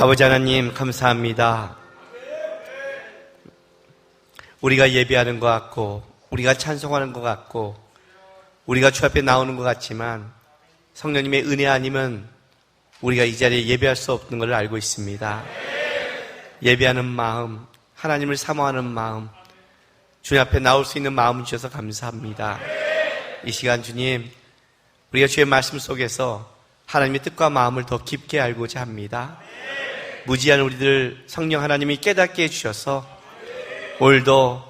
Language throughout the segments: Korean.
아버지 하나님 감사합니다. 우리가 예배하는 것 같고 우리가 찬송하는 것 같고 우리가 주 앞에 나오는 것 같지만 성령님의 은혜 아니면 우리가 이 자리에 예배할 수 없는 걸 알고 있습니다. 예배하는 마음, 하나님을 사모하는 마음, 주님 앞에 나올 수 있는 마음을 주셔서 감사합니다. 이 시간 주님, 우리가 주의 말씀 속에서 하나님의 뜻과 마음을 더 깊게 알고자 합니다. 무지한 우리들 성령 하나님이 깨닫게 해주셔서 오늘도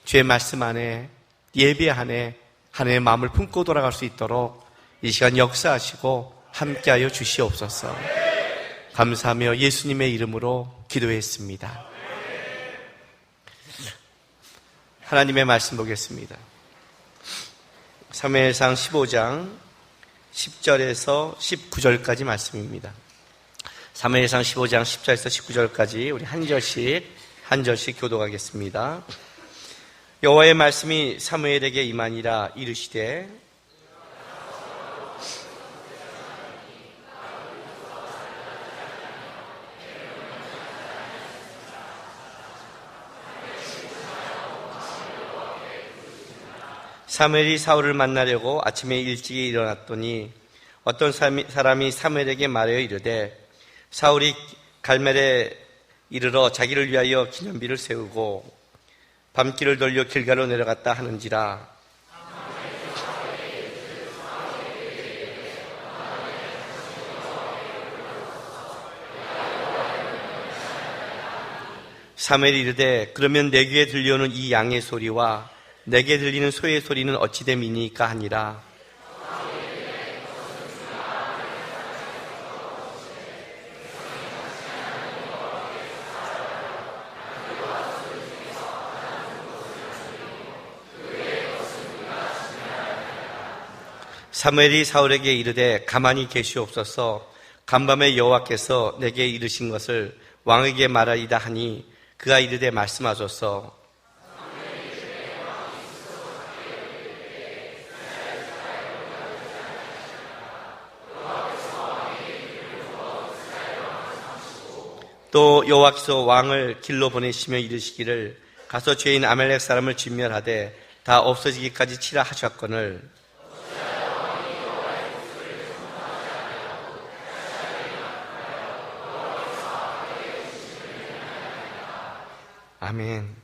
주의 말씀 안에 예배 안에 하나님의 마음을 품고 돌아갈 수 있도록 이 시간 역사하시고 함께하여 주시옵소서. 감사하며 예수님의 이름으로 기도했습니다. 하나님의 말씀 보겠습니다. 사무엘상 15장 10절에서 19절까지 말씀입니다. 사무엘상 15장 10절에서 19절까지 우리 한 절씩 교독하겠습니다. 여호와의 말씀이 사무엘에게 임하니라. 이르시되 사무엘이 사울을 만나려고 아침에 일찍이 일어났더니 어떤 사람이 사무엘에게 말하여 이르되 사울이 갈멜에 이르러 자기를 위하여 기념비를 세우고 밤길을 돌려 길가로 내려갔다 하는지라. 사무엘이 이르되 그러면 내 귀에 들려오는 이 양의 소리와 내게 들리는 소의 소리는 어찌 됨이니까 하니라. 사무엘이 사울에게 이르되 가만히 계시옵소서. 간밤에 여호와께서 내게 이르신 것을 왕에게 말하리다 하니 그가 이르되 말씀하소서. 또 여호와께서 왕을 길로 보내시며 이르시기를 가서 죄인 아말렉 사람을 진멸하되 다 없어지기까지 치라 하셨거늘 아멘.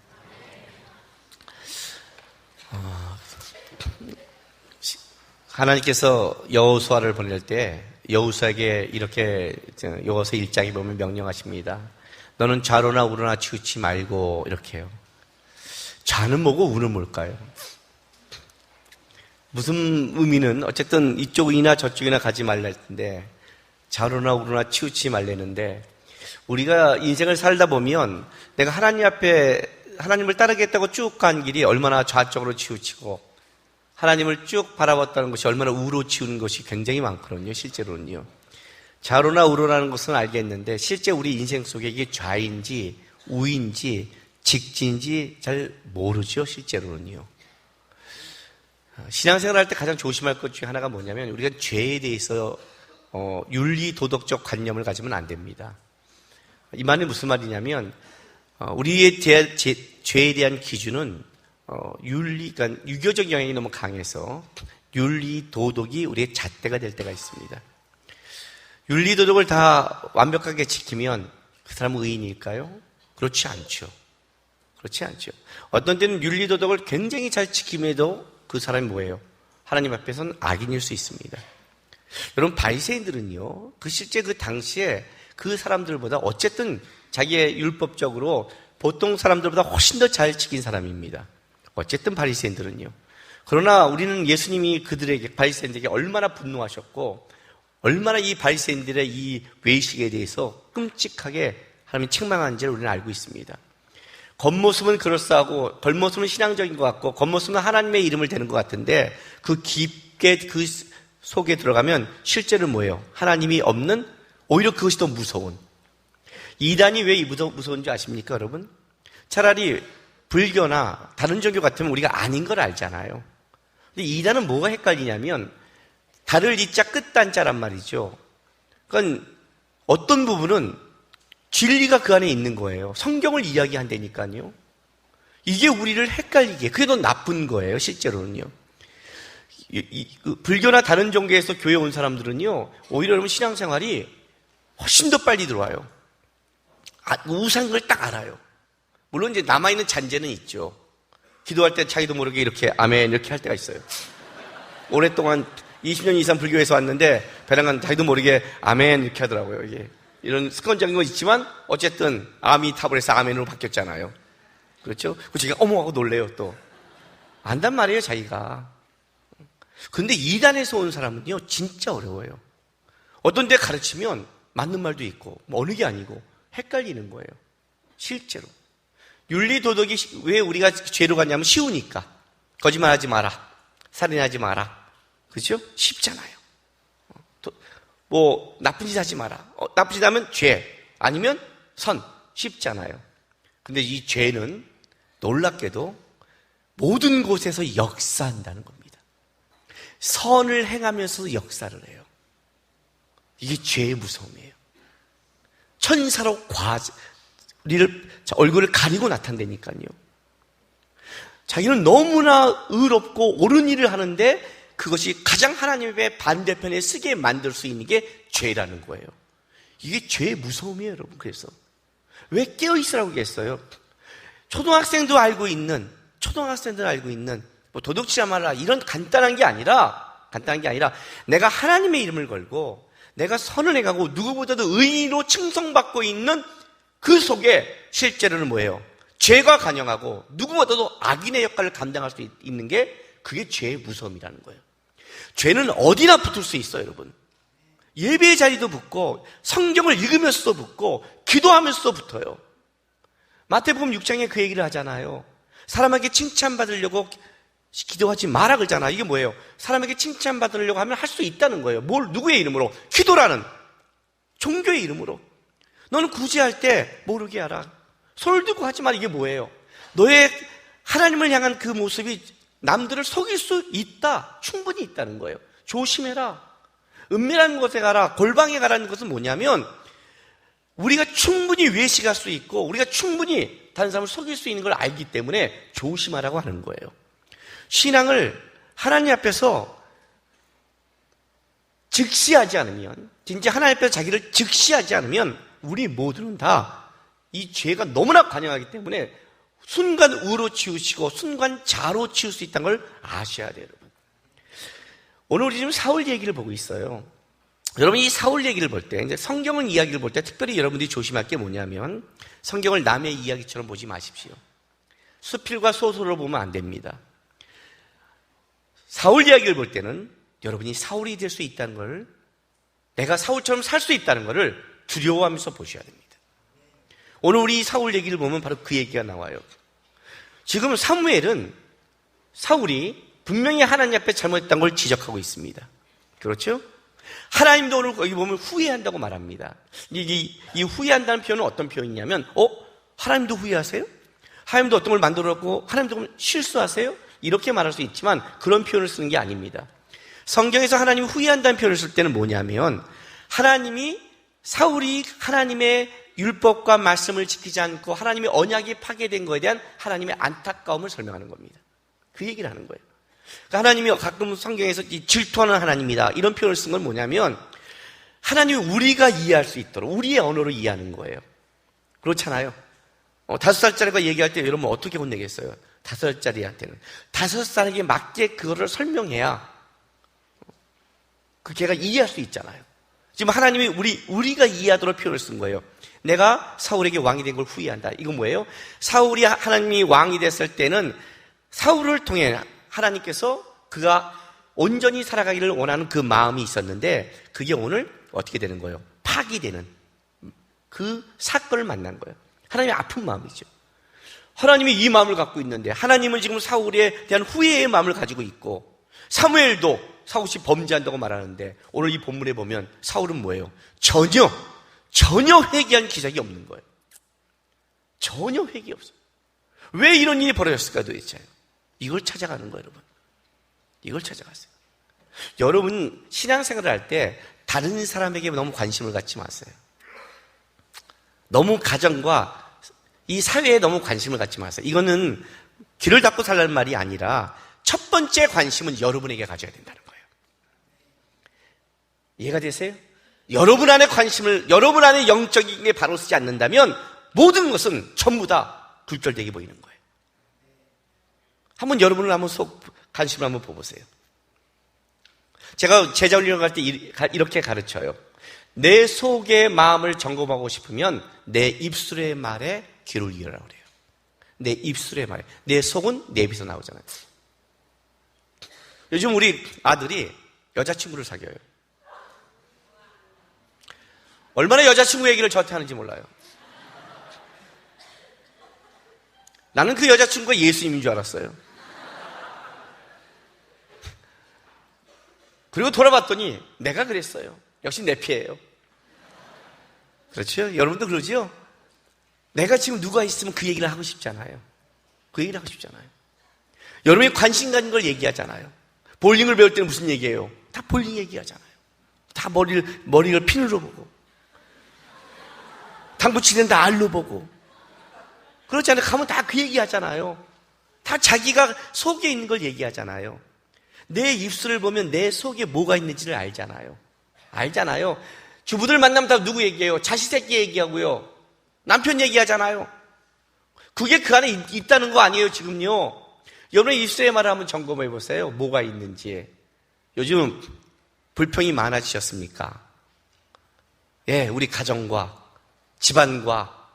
하나님께서 여호수아를 보낼 때 여호수아에게 이렇게 여호수아 1장에 보면 명령하십니다. 너는 좌로나 우로나 치우치 말고 이렇게 해요. 좌는 뭐고 우는 뭘까요? 무슨 의미는 어쨌든 이쪽이나 저쪽이나 가지 말라 했는데 좌로나 우로나 치우치 말라는데 우리가 인생을 살다 보면 내가 하나님 앞에 하나님을 따르겠다고 쭉 간 길이 얼마나 좌쪽으로 치우치고 하나님을 쭉 바라봤다는 것이 얼마나 우로 치우는 것이 굉장히 많거든요. 실제로는요. 좌로나 우로라는 것은 알겠는데 실제 우리 인생 속에 이게 좌인지 우인지 직진인지 잘 모르죠. 실제로는요. 신앙생활 할 때 가장 조심할 것 중에 하나가 뭐냐면 우리가 죄에 대해서 윤리 도덕적 관념을 가지면 안 됩니다. 이 말이 무슨 말이냐면 우리의 죄에 대한 기준은 그러니까 유교적 영향이 너무 강해서 윤리 도덕이 우리의 잣대가 될 때가 있습니다. 윤리 도덕을 다 완벽하게 지키면 그 사람은 의인일까요? 그렇지 않죠. 그렇지 않죠. 어떤 때는 윤리 도덕을 굉장히 잘 지킴에도 그 사람이 뭐예요? 하나님 앞에서는 악인일 수 있습니다. 여러분 바리새인들은요, 실제 그 당시에 그 사람들보다 어쨌든 자기의 율법적으로 보통 사람들보다 훨씬 더 잘 지킨 사람입니다. 어쨌든 바리새인들은요. 그러나 우리는 예수님이 그들에게 바리새인들에게 얼마나 분노하셨고 얼마나 이 바리새인들의 이 외식에 대해서 끔찍하게 하나님이 책망한지를 우리는 알고 있습니다. 겉모습은 그럴싸하고 겉모습은 신앙적인 것 같고 겉모습은 하나님의 이름을 대는 것 같은데 그 깊게 그 속에 들어가면 실제로 뭐예요? 하나님이 없는 오히려 그것이 더 무서운. 이단이 왜 무서운지 아십니까, 여러분? 차라리 불교나 다른 종교 같으면 우리가 아닌 걸 알잖아요. 근데 이단은 뭐가 헷갈리냐면 달을 이자 끝단자란 말이죠. 그러니까 어떤 부분은 진리가 그 안에 있는 거예요. 성경을 이야기한다니까요. 이게 우리를 헷갈리게, 그게 더 나쁜 거예요, 실제로는요. 불교나 다른 종교에서 교회 온 사람들은요, 오히려 여러분 신앙생활이 훨씬 더 빨리 들어와요. 우상인 걸 딱 알아요. 물론 이제 남아있는 잔재는 있죠. 기도할 때 자기도 모르게 이렇게 아멘 이렇게 할 때가 있어요. 오랫동안 20년 이상 불교에서 왔는데 배랑간 자기도 모르게 아멘 이렇게 하더라고요. 이게 이런 습관적인 건 있지만 어쨌든 아미타불에서 아멘으로 바뀌었잖아요. 그렇죠? 제가 어머 하고 놀래요. 또 안단 말이에요, 자기가. 근데 이단에서 온 사람은요 진짜 어려워요. 어떤 데 가르치면 맞는 말도 있고 뭐 어느 게 아니고 헷갈리는 거예요. 실제로 윤리 도덕이 왜 우리가 죄로 갔냐면 쉬우니까. 거짓말하지 마라, 살인하지 마라, 그렇죠? 쉽잖아요. 뭐 나쁜 짓 하지 마라. 나쁜 짓 하면 죄, 아니면 선, 쉽잖아요. 근데 이 죄는 놀랍게도 모든 곳에서 역사한다는 겁니다. 선을 행하면서도 역사를 해요. 이게 죄의 무서움이에요. 천사로 우리를 얼굴을 가리고 나타낸다니까요. 자기는 너무나 의롭고 옳은 일을 하는데 그것이 가장 하나님의 반대편에 쓰게 만들 수 있는 게 죄라는 거예요. 이게 죄의 무서움이에요, 여러분. 그래서 왜 깨어있으라고 했어요? 초등학생들 알고 있는 뭐 도덕치야 말라 이런 간단한 게 아니라 내가 하나님의 이름을 걸고 내가 선을 해가고 누구보다도 의인으로 칭송받고 있는 그 속에 실제로는 뭐예요? 죄가 관영하고 누구보다도 악인의 역할을 감당할 수 있는 게 그게 죄의 무서움이라는 거예요. 죄는 어디나 붙을 수 있어요, 여러분. 예배의 자리도 붙고 성경을 읽으면서도 붙고 기도하면서도 붙어요. 마태복음 6장에 그 얘기를 하잖아요. 사람에게 칭찬받으려고 기도하지 마라 그러잖아. 이게 뭐예요? 사람에게 칭찬받으려고 하면 할 수 있다는 거예요. 누구의 이름으로? 기도라는 종교의 이름으로. 너는 굳이 할 때 모르게 하라. 손을 들고 하지 마라. 이게 뭐예요? 너의 하나님을 향한 그 모습이 남들을 속일 수 있다. 충분히 있다는 거예요. 조심해라. 은밀한 곳에 가라. 골방에 가라는 것은 뭐냐면 우리가 충분히 외식할 수 있고 우리가 충분히 다른 사람을 속일 수 있는 걸 알기 때문에 조심하라고 하는 거예요. 신앙을 하나님 앞에서 즉시하지 않으면, 진짜 하나님 앞에서 자기를 즉시하지 않으면 우리 모두는 다 이 죄가 너무나 관영하기 때문에 순간 우로 치우시고 순간 자로 치울 수 있다는 걸 아셔야 돼요, 여러분. 오늘 우리 지금 사울 얘기를 보고 있어요. 여러분, 이 사울 얘기를 볼 때, 이제 성경은 이야기를 볼 때 특별히 여러분들이 조심할 게 뭐냐면 성경을 남의 이야기처럼 보지 마십시오. 수필과 소설로 보면 안 됩니다. 사울 이야기를 볼 때는 여러분이 사울이 될 수 있다는 걸, 내가 사울처럼 살 수 있다는 것을 두려워하면서 보셔야 됩니다. 오늘 우리 사울 얘기를 보면 바로 그 얘기가 나와요. 지금 사무엘은 사울이 분명히 하나님 앞에 잘못했다는 걸 지적하고 있습니다. 그렇죠? 하나님도 오늘 거기 보면 후회한다고 말합니다. 이 후회한다는 표현은 어떤 표현이냐면, 하나님도 후회하세요? 하나님도 어떤 걸 만들었고 하나님도 실수하세요? 이렇게 말할 수 있지만 그런 표현을 쓰는 게 아닙니다. 성경에서 하나님이 후회한다는 표현을 쓸 때는 뭐냐면, 사울이 하나님의 율법과 말씀을 지키지 않고 하나님의 언약이 파괴된 것에 대한 하나님의 안타까움을 설명하는 겁니다. 그 얘기를 하는 거예요. 그러니까 하나님이 가끔 성경에서 질투하는 하나님이다 이런 표현을 쓴 건 뭐냐면, 하나님이 우리가 이해할 수 있도록 우리의 언어로 이해하는 거예요. 그렇잖아요. 5살짜리가 얘기할 때 여러분 어떻게 혼내겠어요? 5살짜리한테는 5살에게 맞게 그거를 설명해야 그 걔가 이해할 수 있잖아요. 지금 하나님이 우리가 이해하도록 표현을 쓴 거예요. 내가 사울에게 왕이 된 걸 후회한다. 이건 뭐예요? 사울이 하나님이 왕이 됐을 때는 사울을 통해 하나님께서 그가 온전히 살아가기를 원하는 그 마음이 있었는데 그게 오늘 어떻게 되는 거예요? 파기되는 그 사건을 만난 거예요. 하나님의 아픈 마음이죠. 하나님이 이 마음을 갖고 있는데 하나님은 지금 사울에 대한 후회의 마음을 가지고 있고, 사무엘도 사울이 범죄한다고 말하는데 오늘 이 본문에 보면 사울은 뭐예요? 전혀 회개한 기색이 없는 거예요. 전혀 회개 없어요. 왜 이런 일이 벌어졌을까 도대체? 이걸 찾아가는 거예요, 여러분. 이걸 찾아가세요. 여러분, 신앙생활을 할 때 다른 사람에게 너무 관심을 갖지 마세요. 너무 가정과 이 사회에 너무 관심을 갖지 마세요. 이거는 귀를 닫고 살라는 말이 아니라 첫 번째 관심은 여러분에게 가져야 된다는 거예요. 이해가 되세요? 여러분 안에 관심을, 여러분 안에 영적인 게 바로 쓰지 않는다면 모든 것은 전부 다 굴절되게 보이는 거예요. 한번 여러분을 한번 관심을 한번 보세요. 제가 제자 훈련을 갈 때 이렇게 가르쳐요. 내 속의 마음을 점검하고 싶으면 내 입술의 말에 귀를 기울이라고 그래요. 내 입술의 말에. 내 속은 내 입에서 나오잖아요. 요즘 우리 아들이 여자친구를 사귀어요. 얼마나 여자친구 얘기를 저한테 하는지 몰라요. 나는 그 여자친구가 예수님인 줄 알았어요. 그리고 돌아봤더니 내가 그랬어요. 역시 내 피해예요. 그렇죠? 여러분도 그러죠? 내가 지금 누가 있으면 그 얘기를 하고 싶잖아요. 그 얘기를 하고 싶잖아요. 여러분이 관심 가진 걸 얘기하잖아요. 볼링을 배울 때는 무슨 얘기예요? 다 볼링 얘기하잖아요. 다 머리를 핀으로 보고, 당구 치는 다 알로 보고. 그렇잖아요. 가면 다 그 얘기하잖아요. 다 자기가 속에 있는 걸 얘기하잖아요. 내 입술을 보면 내 속에 뭐가 있는지를 알잖아요. 알잖아요. 주부들 만나면 다 누구 얘기해요? 자식 새끼 얘기하고요. 남편 얘기하잖아요. 그게 그 안에 있다는 거 아니에요, 지금요. 여러분의 입술의 말을 한번 점검해 보세요. 뭐가 있는지. 요즘 불평이 많아지셨습니까? 예, 우리 가정과 집안과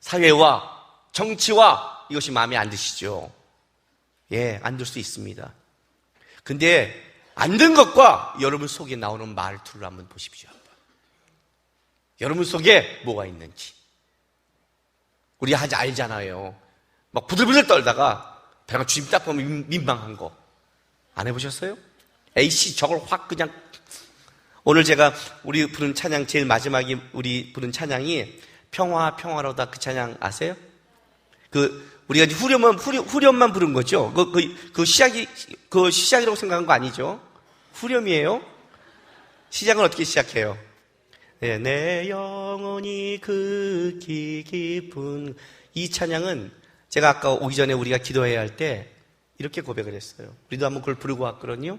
사회와 정치와 이것이 마음에 안 드시죠? 예, 안 들 수 있습니다. 근데 안 든 것과 여러분 속에 나오는 말투를 한번 보십시오. 여러분 속에 뭐가 있는지. 우리 알잖아요. 막 부들부들 떨다가 배가 주님 딱 보면 민망한 거. 안 해보셨어요? 에이씨, 저걸 확 그냥. 오늘 제가 우리 부른 찬양, 제일 마지막에 우리 부른 찬양이 평화로다, 그 찬양 아세요? 우리가 이제 후렴만 부른 거죠? 시작이라고 생각한 거 아니죠? 후렴이에요? 시작은 어떻게 시작해요? 네, 내 영혼이 극히 깊은. 이 찬양은 제가 아까 오기 전에 우리가 기도해야 할 때 이렇게 고백을 했어요. 우리도 한번 그걸 부르고 왔거든요.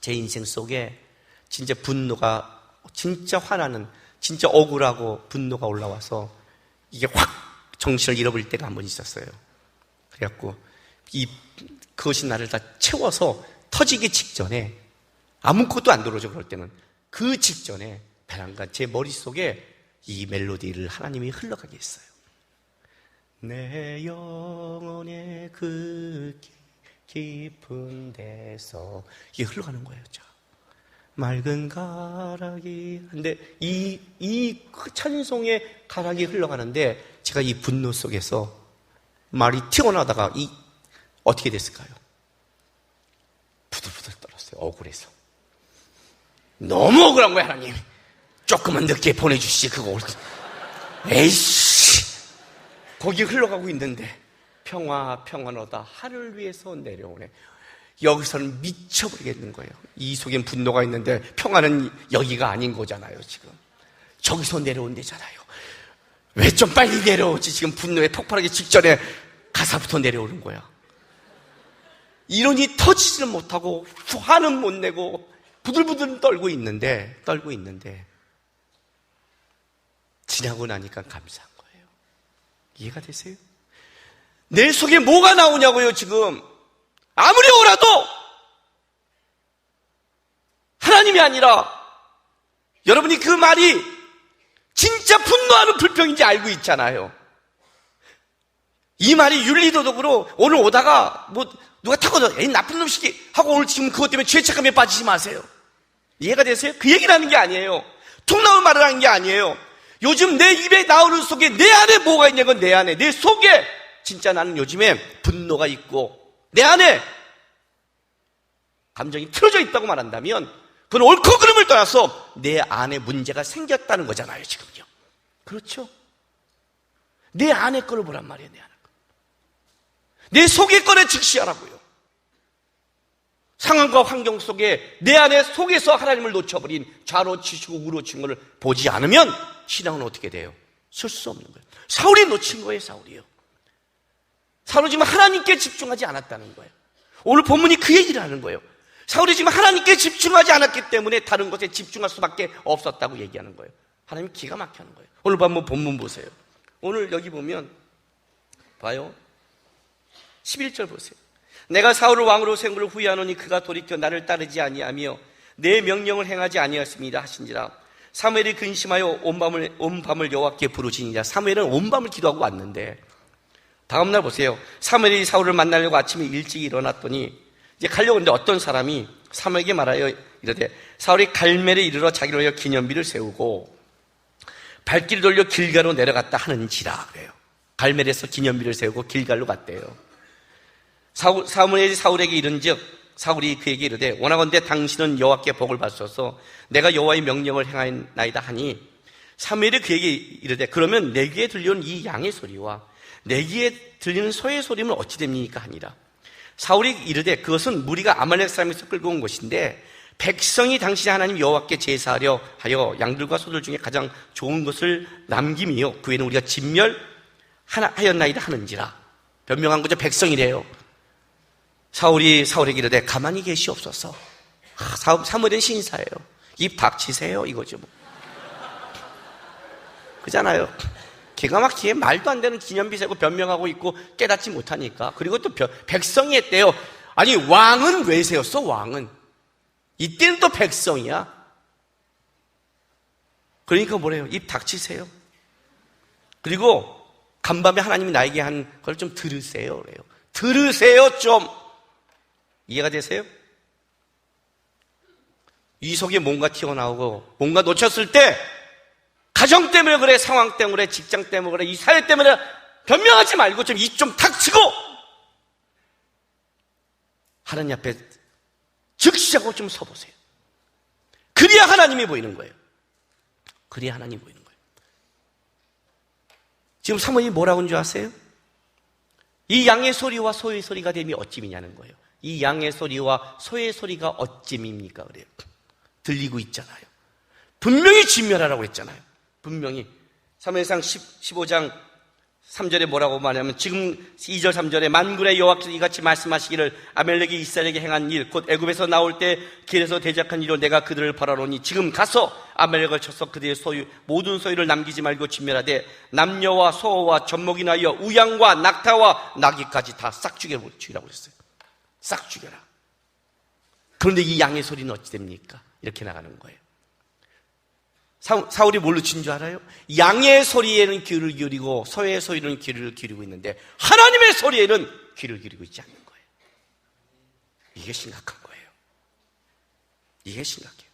제 인생 속에 진짜 분노가, 진짜 화나는, 진짜 억울하고 분노가 올라와서 이게 확 정신을 잃어버릴 때가 한 번 있었어요. 그래갖고 그것이 나를 다 채워서 터지기 직전에, 아무것도 안 들어오죠. 그럴 때는 그 직전에 배란간 제 머릿속에 이 멜로디를 하나님이 흘러가게 했어요. 내 영혼의 그 깊은 데서 이게 흘러가는 거예요. 자, 맑은 가락이. 근데 이 찬송의 가락이 흘러가는데 제가 이 분노 속에서 말이 튀어나오다가 어떻게 됐을까요? 부들부들 떨었어요. 억울해서. 너무 억울한 거야, 하나님. 조금만 늦게 보내주시지, 그거. 에이씨. 거기 흘러가고 있는데 평화로다, 하늘 위에서 내려오네. 여기서는 미쳐버리겠는 거예요. 이 속엔 분노가 있는데 평화는 여기가 아닌 거잖아요. 지금 저기서 내려온 데잖아요. 왜 좀 빨리 내려오지? 지금 분노에 폭발하기 직전에 가사부터 내려오는 거야. 이론이 터지지는 못하고 화는 못 내고 부들부들 떨고 있는데 지나고 나니까 감사한 거예요. 이해가 되세요? 내 속에 뭐가 나오냐고요. 지금 아무리 오라도 하나님이 아니라 여러분이 그 말이 진짜 분노하는 불평인지 알고 있잖아요. 이 말이 윤리도덕으로 오늘 오다가 누가 타고도 에이 나쁜 놈시기 하고 오늘 지금 그것 때문에 죄책감에 빠지지 마세요. 이해가 되세요? 그 얘기를 하는 게 아니에요. 툭 나온 말을 하는 게 아니에요. 요즘 내 입에 나오는 속에 내 안에 뭐가 있냐면 내 안에, 내 속에 진짜 나는 요즘에 분노가 있고 내 안에 감정이 틀어져 있다고 말한다면 그건 옳고 그름을 떠나서 내 안에 문제가 생겼다는 거잖아요. 지금요. 그렇죠? 내 안에 거를 보란 말이에요. 내 안에 거. 내 속의 거를 직시하라고요. 상황과 환경 속에 내 안에 속에서 하나님을 놓쳐버린 좌로 치시고 우로 친 것을 보지 않으면 신앙은 어떻게 돼요? 쓸 수 없는 거예요. 사울이 놓친 거예요, 사울이요. 사울은 지금 하나님께 집중하지 않았다는 거예요. 오늘 본문이 그 얘기를 하는 거예요. 사울이 지금 하나님께 집중하지 않았기 때문에 다른 것에 집중할 수밖에 없었다고 얘기하는 거예요. 하나님 기가 막혀 하는 거예요. 오늘 한번 본문 보세요. 오늘 여기 보면 봐요. 11절 보세요. 내가 사울을 왕으로 세운 것을 후회하노니 그가 돌이켜 나를 따르지 아니하며 내 명령을 행하지 아니하였습니다 하신지라. 사무엘이 근심하여 온 밤을 여호와께 부르시니라. 사무엘은 온 밤을 기도하고 왔는데 다음날 보세요. 사무엘이 사울을 만나려고 아침에 일찍 일어났더니 이제 가려고 하는데 어떤 사람이 사무엘에게 말하여 이르되 사울이 갈멜에 이르러 자기를 위하여 기념비를 세우고 발길을 돌려 길갈로 내려갔다 하는지라 그래요. 갈멜에서 기념비를 세우고 길갈로 갔대요. 사무엘이 사울에게 이른즉 사울이 그에게 이르되 원하건대 당신은 여호와께 복을 받소서 내가 여호와의 명령을 행하나이다 하니 사무엘이 그에게 이르되 그러면 내 귀에 들려온 이 양의 소리와 내 귀에 들리는 소의 소리는 어찌 됩니까 하니라. 사울이 이르되 그것은 무리가 아말렉 사람에서 끌고 온 것인데 백성이 당신의 하나님 여호와께 제사하려 하여 양들과 소들 중에 가장 좋은 것을 남김이요 그 외에는 우리가 진멸하였나이다 하는지라. 변명한 거죠. 백성이래요. 사울이 사울에게 이르되 가만히 계시옵소서. 사무엘은 신사예요. 입 닥치세요 이거죠 뭐. 그잖아요. 기가 막히게 말도 안 되는 기념비 세고 변명하고 있고 깨닫지 못하니까. 그리고 또 백성이 했대요. 아니 왕은 왜 세웠어? 왕은 이때는 또 백성이야. 그러니까 뭐래요? 입 닥치세요. 그리고 간밤에 하나님이 나에게 한 걸 좀 들으세요 그래요. 들으세요 좀. 이해가 되세요? 이 속에 뭔가 튀어나오고 뭔가 놓쳤을 때 가정 때문에 그래, 상황 때문에, 직장 때문에 그래, 이 사회 때문에 변명하지 말고 좀 입 좀 닥치고 하나님 앞에 즉시하고 좀 서보세요. 그래야 하나님이 보이는 거예요. 그래야 하나님이 보이는 거예요. 지금 사모님이 뭐라고 하는 줄 아세요? 이 양의 소리와 소의 소리가 됨이 어찌미냐는 거예요. 이 양의 소리와 소의 소리가 어찌입니까? 그래요. 들리고 있잖아요. 분명히 진멸하라고 했잖아요. 분명히. 사무엘상 15장 3절에 뭐라고 말하냐면 지금 2절 3절에 만군의 여호와께서 이같이 말씀하시기를 아멜렉이 이스라엘에게 행한 일 곧 애굽에서 나올 때 길에서 대적한 일로 내가 그들을 벌하노니 지금 가서 아멜렉을 쳐서 그들의 소유 모든 소유를 남기지 말고 진멸하되 남녀와 소와 젖먹이나 하여 우양과 낙타와 나귀까지 다 싹 죽이라고 했어요. 싹 죽여라. 그런데 이 양의 소리는 어찌 됩니까? 이렇게 나가는 거예요. 사울이 뭘로 친 줄 알아요? 양의 소리에는 귀를 기울이고 소의 소리는 귀를 기울이고 있는데 하나님의 소리에는 귀를 기울이고 있지 않는 거예요. 이게 심각한 거예요. 이게 심각해요.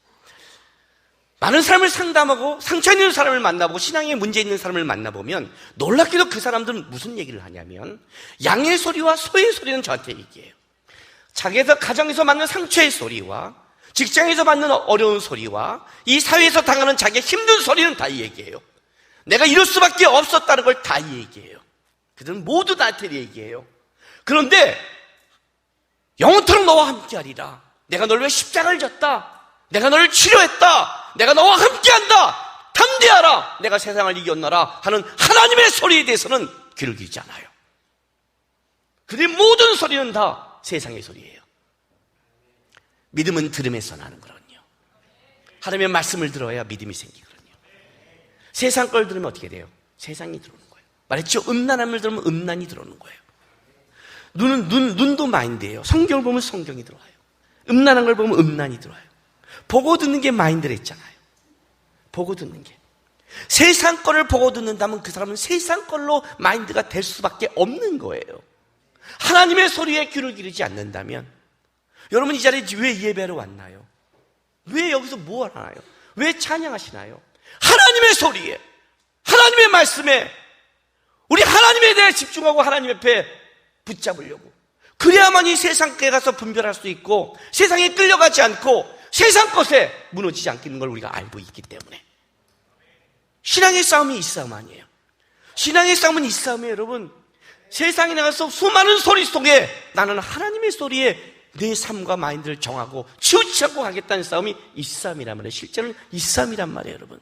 많은 사람을 상담하고 상처 있는 사람을 만나보고 신앙에 문제 있는 사람을 만나보면 놀랍게도 그 사람들은 무슨 얘기를 하냐면 양의 소리와 소의 소리는 저한테 얘기해요. 자기에서 가정에서 받는 상처의 소리와 직장에서 받는 어려운 소리와 이 사회에서 당하는 자기의 힘든 소리는 다 얘기해요. 내가 이럴 수밖에 없었다는 걸 다 얘기해요. 그들은 모두 나한테 얘기해요. 그런데 영원토록 너와 함께하리라. 내가 너를 위해 십자가를 졌다. 내가 너를 치료했다. 내가 너와 함께한다. 담대하라. 내가 세상을 이겼노라 하는 하나님의 소리에 대해서는 귀를 기울이지 않아요. 그들의 모든 소리는 다 세상의 소리예요. 믿음은 들음에서 나는 거거든요. 하나님의 말씀을 들어야 믿음이 생기거든요. 세상 걸 들으면 어떻게 돼요? 세상이 들어오는 거예요. 말했죠? 음란함을 들으면 음란이 들어오는 거예요. 눈도 마인드예요. 성경을 보면 성경이 들어와요. 음란한 걸 보면 음란이 들어와요. 보고 듣는 게 마인드를 했잖아요. 보고 듣는 게. 세상 거를 보고 듣는다면 그 사람은 세상 걸로 마인드가 될 수밖에 없는 거예요. 하나님의 소리에 귀를 기르지 않는다면 여러분 이 자리에 왜 예배로 왔나요? 왜 여기서 뭐 하나요? 왜 찬양하시나요? 하나님의 소리에, 하나님의 말씀에 우리 하나님에 대해 집중하고 하나님 앞에 붙잡으려고. 그래야만 이 세상에 가서 분별할 수 있고 세상에 끌려가지 않고 세상 것에 무너지지 않겠는 걸 우리가 알고 있기 때문에. 신앙의 싸움이 이 싸움 아니에요. 신앙의 싸움은 이 싸움이에요. 여러분, 세상에 나가서 수많은 소리 속에 나는 하나님의 소리에 내 삶과 마인드를 정하고 치우치고 하겠다는 싸움이 이 싸움이란 말이에요. 실제로는 이 싸움이란 말이에요. 여러분,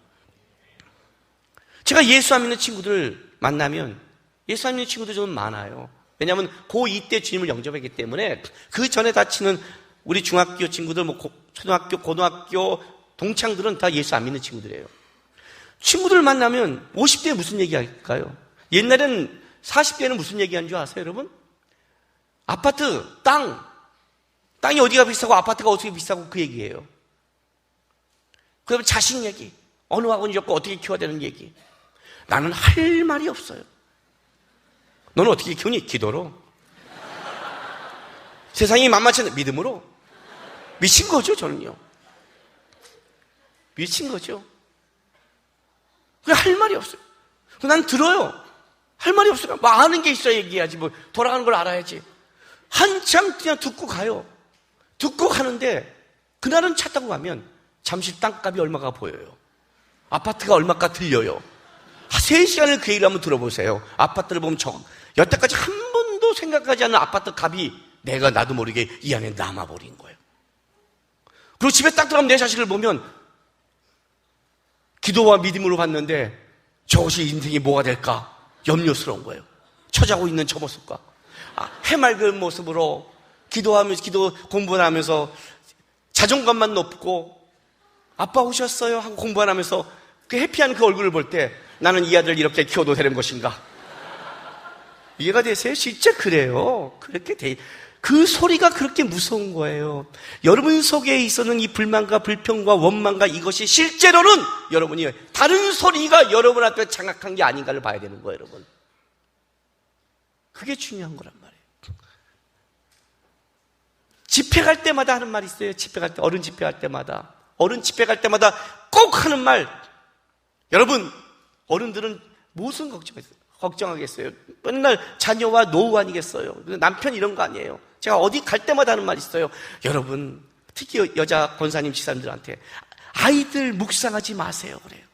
제가 예수 안 믿는 친구들 만나면 예수 안 믿는 친구들 좀 많아요. 왜냐하면 고2 때 주님을 영접했기 때문에 그 전에 다치는 우리 중학교 친구들, 초등학교, 고등학교 동창들은 다 예수 안 믿는 친구들이에요. 친구들 만나면 50대에 무슨 얘기 할까요? 옛날에는 40대는 무슨 얘기하는 줄 아세요, 여러분? 아파트, 땅이 어디가 비싸고 아파트가 어떻게 비싸고 그 얘기예요. 그다음에 자식 얘기, 어느 학원이 좋고 어떻게 키워야 되는 얘기. 나는 할 말이 없어요. 너는 어떻게 키우니? 기도로. 세상이 만만치 않은 믿음으로. 미친 거죠, 저는요. 미친 거죠. 할 말이 없어요. 난 들어요. 할 말이 없어요. 뭐 아는 게 있어야 얘기해야지. 뭐 돌아가는 걸 알아야지. 한참 그냥 듣고 가요. 듣고 가는데 그날은 차 타고 가면 잠실 땅값이 얼마가 보여요. 아파트가 얼마가 들려요. 3시간을 그 얘기를 한번 들어보세요. 아파트를 보면 여태까지 한 번도 생각하지 않는 아파트 값이 내가 나도 모르게 이 안에 남아버린 거예요. 그리고 집에 딱 들어가면 내 자식을 보면 기도와 믿음으로 봤는데 저것이 인생이 뭐가 될까 염려스러운 거예요. 처자고 있는 저 모습과 해맑은 모습으로 기도하면서 공부를 하면서 자존감만 높고 아빠 오셨어요 하고 공부 안 하면서 그 해피한 그 얼굴을 볼 때 나는 이 아들 이렇게 키워도 되는 것인가? 이해가 되세요? 진짜 그래요. 그렇게 돼. 그 소리가 그렇게 무서운 거예요. 여러분 속에 있어는 이 불만과 불평과 원망과 이것이 실제로는 여러분이 다른 소리가 여러분 앞에 장악한 게 아닌가를 봐야 되는 거예요, 여러분. 그게 중요한 거란 말이에요. 집회 갈 때마다 하는 말이 있어요. 집회 갈 때, 어른 집회 갈 때마다. 어른 집회 갈 때마다 꼭 하는 말. 여러분, 어른들은 무슨 걱정하겠어요? 맨날 자녀와 노후 아니겠어요? 남편 이런 거 아니에요. 제가 어디 갈 때마다 하는 말이 있어요. 여러분, 특히 여자 권사님 지사님들한테 아이들 묵상하지 마세요. 그래요.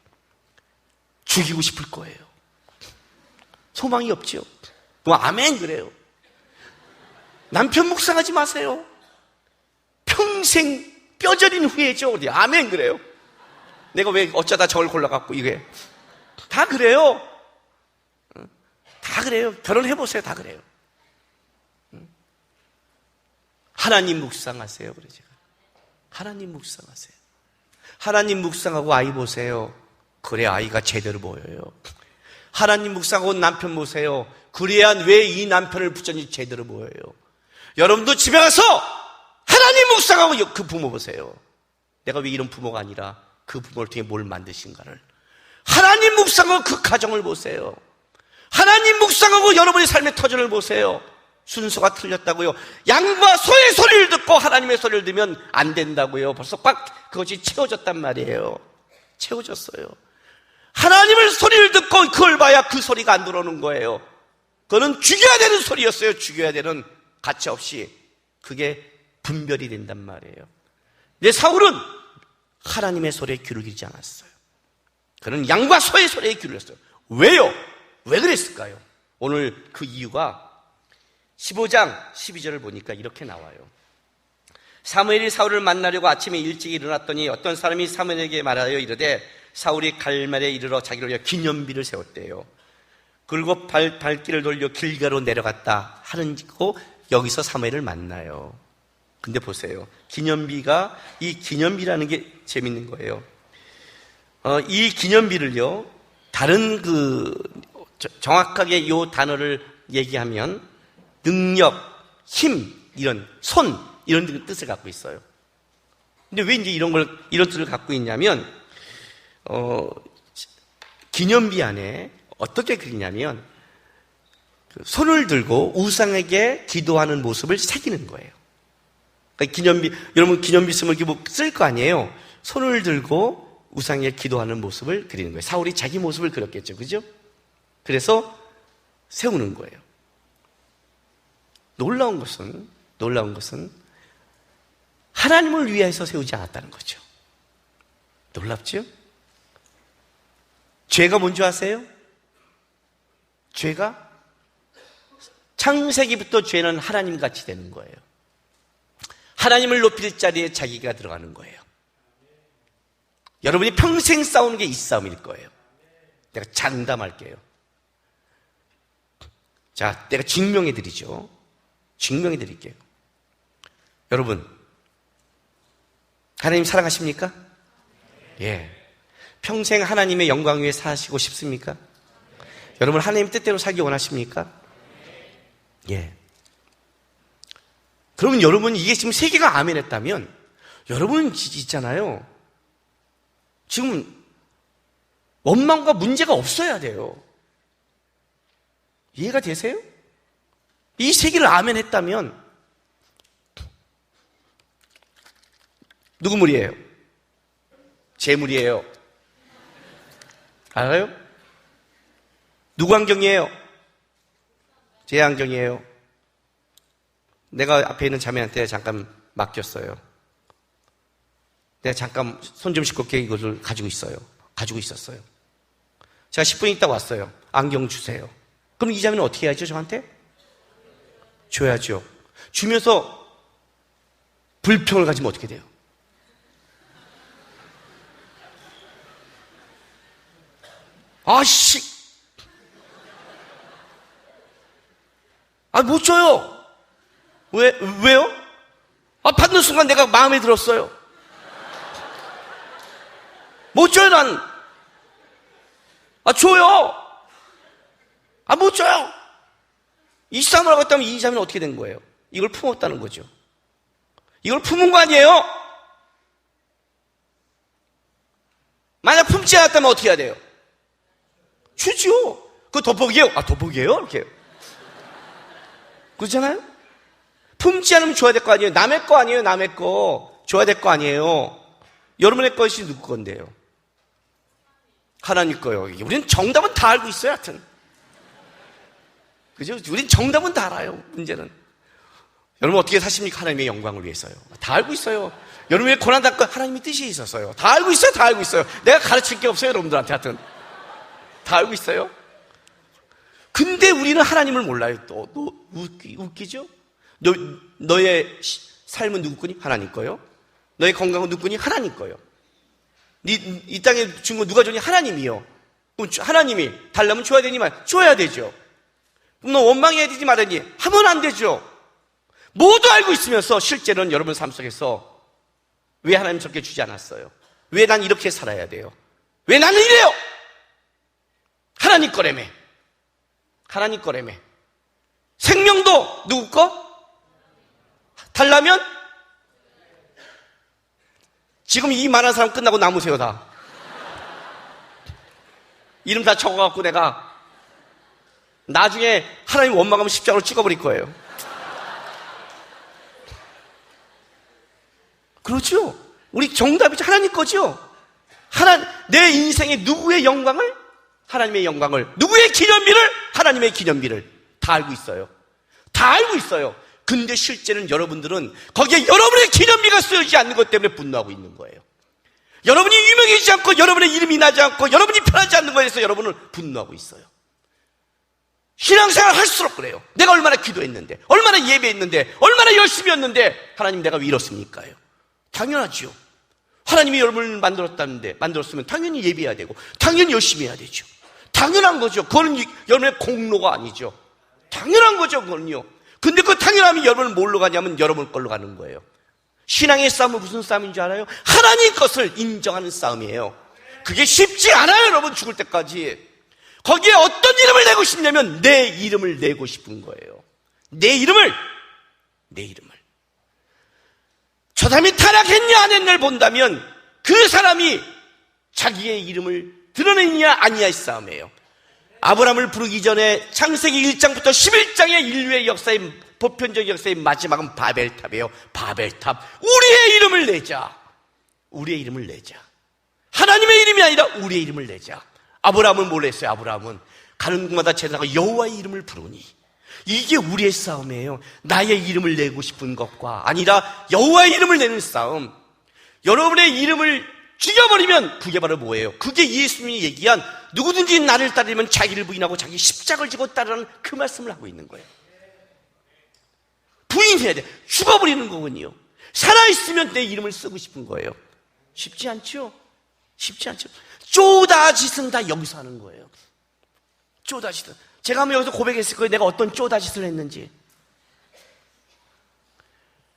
죽이고 싶을 거예요. 소망이 없죠. 아멘 그래요. 남편 묵상하지 마세요. 평생 뼈저린 후회죠. 어디 아멘 그래요. 내가 왜 어쩌다 저걸 골라갖고 이게 다 그래요. 다 그래요. 결혼해보세요. 다 그래요. 하나님 묵상하세요. 그래 제가 하나님 묵상하세요. 하나님 묵상하고 아이 보세요. 그래 아이가 제대로 보여요. 하나님 묵상하고 남편 보세요. 그래야 왜 이 남편을 붙였는지 제대로 보여요. 여러분도 집에 가서 하나님 묵상하고 그 부모 보세요. 내가 왜 이런 부모가 아니라 그 부모를 통해 뭘 만드신가를. 하나님 묵상하고 그 가정을 보세요. 하나님 묵상하고 여러분의 삶의 터전을 보세요. 순서가 틀렸다고요. 양과 소의 소리를 듣고 하나님의 소리를 들으면 안 된다고요. 벌써 꽉 그것이 채워졌단 말이에요. 채워졌어요. 하나님의 소리를 듣고 그걸 봐야 그 소리가 안 들어오는 거예요. 그거는 죽여야 되는 소리였어요. 죽여야 되는 가치 없이. 그게 분별이 된단 말이에요. 근데 사울은 하나님의 소리에 귀를 기르지 않았어요. 그는 양과 소의 소리에 귀를 했어요. 왜요? 왜 그랬을까요? 오늘 그 이유가 15장 12절을 보니까 이렇게 나와요. 사무엘이 사울을 만나려고 아침에 일찍 일어났더니 어떤 사람이 사무엘에게 말하여 이르되 사울이 갈멜에 이르러 자기를 위해 기념비를 세웠대요. 그리고 발길을 돌려 길가로 내려갔다 하는고 여기서 사무엘을 만나요. 근데 보세요. 이 기념비라는 게 재밌는 거예요. 이 기념비를요, 다른 정확하게 이 단어를 얘기하면 능력, 힘, 이런 손, 이런 뜻을 갖고 있어요. 근데 왜 이제 이런 뜻을 갖고 있냐면, 기념비 안에 어떻게 그리냐면, 손을 들고 우상에게 기도하는 모습을 새기는 거예요. 그러니까 여러분 기념비 쓰면 이렇게 쓸 거 아니에요? 손을 들고 우상에게 기도하는 모습을 그리는 거예요. 사울이 자기 모습을 그렸겠죠. 그죠? 그래서 세우는 거예요. 놀라운 것은 하나님을 위해서 세우지 않았다는 거죠. 놀랍죠? 죄가 뭔지 아세요? 죄가 창세기부터 죄는 하나님같이 되는 거예요. 하나님을 높일 자리에 자기가 들어가는 거예요. 여러분이 평생 싸우는 게 이 싸움일 거예요. 내가 장담할게요. 자, 내가 증명해 드리죠. 증명해 드릴게요. 여러분, 하나님 사랑하십니까? 예. 평생 하나님의 영광 위에 사시고 싶습니까? 여러분, 하나님 뜻대로 살기 원하십니까? 예. 그러면 여러분, 이게 지금 세계가 아멘했다면, 여러분 있잖아요. 지금 원망과 문제가 없어야 돼요. 이해가 되세요? 이 세계를 아멘했다면, 누구 물이에요? 제 물이에요. 알아요? 누구 안경이에요? 제 안경이에요. 내가 앞에 있는 자매한테 잠깐 맡겼어요. 내가 잠깐 손 좀 씻고 올게 이것을 가지고 있었어요. 제가 10분 있다 왔어요. 안경 주세요. 그럼 이 자매는 어떻게 해야죠, 저한테? 줘야죠. 주면서 불평을 가지면 어떻게 돼요? 아씨! 못 줘요. 왜요? 받는 순간 내가 마음에 들었어요. 못 줘요, 난. 줘요. 못 줘요. 이 싸움을 하고 있다면 이 자매는 어떻게 된 거예요? 이걸 품었다는 거죠. 이걸 품은 거 아니에요? 만약 품지 않았다면 어떻게 해야 돼요? 주죠. 그거 돋보기예요? 돋보기예요? 이렇게. 그렇잖아요? 품지 않으면 줘야 될 거 아니에요? 남의 거 아니에요? 남의 거. 줘야 될 거 아니에요? 여러분의 것이 누구 건데요? 하나님 거요. 우리는 정답은 다 알고 있어요, 하여튼. 그죠? 우린 정답은 다 알아요, 문제는. 여러분 어떻게 사십니까? 하나님의 영광을 위해서요. 다 알고 있어요. 여러분의 고난받고 하나님의 뜻이 있었어요. 다 알고 있어요, 다 알고 있어요. 내가 가르칠 게 없어요, 여러분들한테 하여튼. 다 알고 있어요. 근데 우리는 하나님을 몰라요, 또. 웃기죠? 너의 삶은 누구 거니? 하나님 거요. 너의 건강은 누구 거니? 하나님 거요. 이 땅에 준 거 누가 줬니? 하나님이요. 그럼 하나님이 달라면 줘야 되니 말? 줘야 되죠. 그럼 너 원망해야 되지 말아야지? 하면 안 되죠. 모두 알고 있으면서 실제로는 여러분 삶 속에서 왜 하나님 저렇게 주지 않았어요? 왜 난 이렇게 살아야 돼요? 왜 나는 이래요? 하나님 거라며. 하나님 거라며. 생명도 누구 거? 달라면? 지금 이 많은 사람 끝나고 남으세요, 다. 이름 다 적어갖고 내가 나중에 하나님 원망하면 십자가로 찍어버릴 거예요. 그렇죠? 우리 정답이죠. 하나님 거죠? 내 인생의 누구의 영광을? 하나님의 영광을. 누구의 기념비를? 하나님의 기념비를. 다 알고 있어요. 다 알고 있어요. 근데 실제는 여러분들은 거기에 여러분의 기념비가 쓰여지지 않는 것 때문에 분노하고 있는 거예요. 여러분이 유명해지지 않고 여러분의 이름이 나지 않고 여러분이 편하지 않는 거에 대해서 여러분은 분노하고 있어요. 신앙생활 할수록 그래요. 내가 얼마나 기도했는데, 얼마나 예배했는데, 얼마나 열심히 했는데 하나님 내가 왜 이렇습니까요? 당연하죠. 하나님이 여러분을 만들었으면 당연히 예배해야 되고 당연히 열심히 해야 되죠. 당연한 거죠. 그거는 여러분의 공로가 아니죠. 당연한 거죠, 그거는요. 근데 그 당연함이 여러분을 뭘로 가냐면 여러분 걸로 가는 거예요. 신앙의 싸움은 무슨 싸움인 줄 알아요? 하나님 것을 인정하는 싸움이에요. 그게 쉽지 않아요, 여러분. 죽을 때까지. 거기에 어떤 이름을 내고 싶냐면 내 이름을 내고 싶은 거예요. 내 이름을. 저 사람이 타락했냐 안 했냐를 본다면 그 사람이 자기의 이름을 드러내느냐 아니냐의 싸움이에요. 아브라함을 부르기 전에 창세기 1장부터 11장의 인류의 역사의 보편적 역사의 마지막은 바벨탑이에요. 바벨탑. 우리의 이름을 내자. 하나님의 이름이 아니라 우리의 이름을 내자. 아브라함은 뭘 했어요? 아브라함은 가는 곳마다 제사가 여호와의 이름을 부르니. 이게 우리의 싸움이에요. 나의 이름을 내고 싶은 것과 아니라 여호와의 이름을 내는 싸움. 여러분의 이름을 죽여버리면 그게 바로 뭐예요? 그게 예수님이 얘기한 누구든지 나를 따르면 자기를 부인하고 자기 십자가를 지고 따르라는 그 말씀을 하고 있는 거예요. 부인해야 돼. 죽어버리는 거군요. 살아있으면 내 이름을 쓰고 싶은 거예요. 쉽지 않죠? 쪼다짓은 다 여기서 하는 거예요. 쪼다짓은. 제가 한번 여기서 고백했을 거예요. 내가 어떤 쪼다짓을 했는지.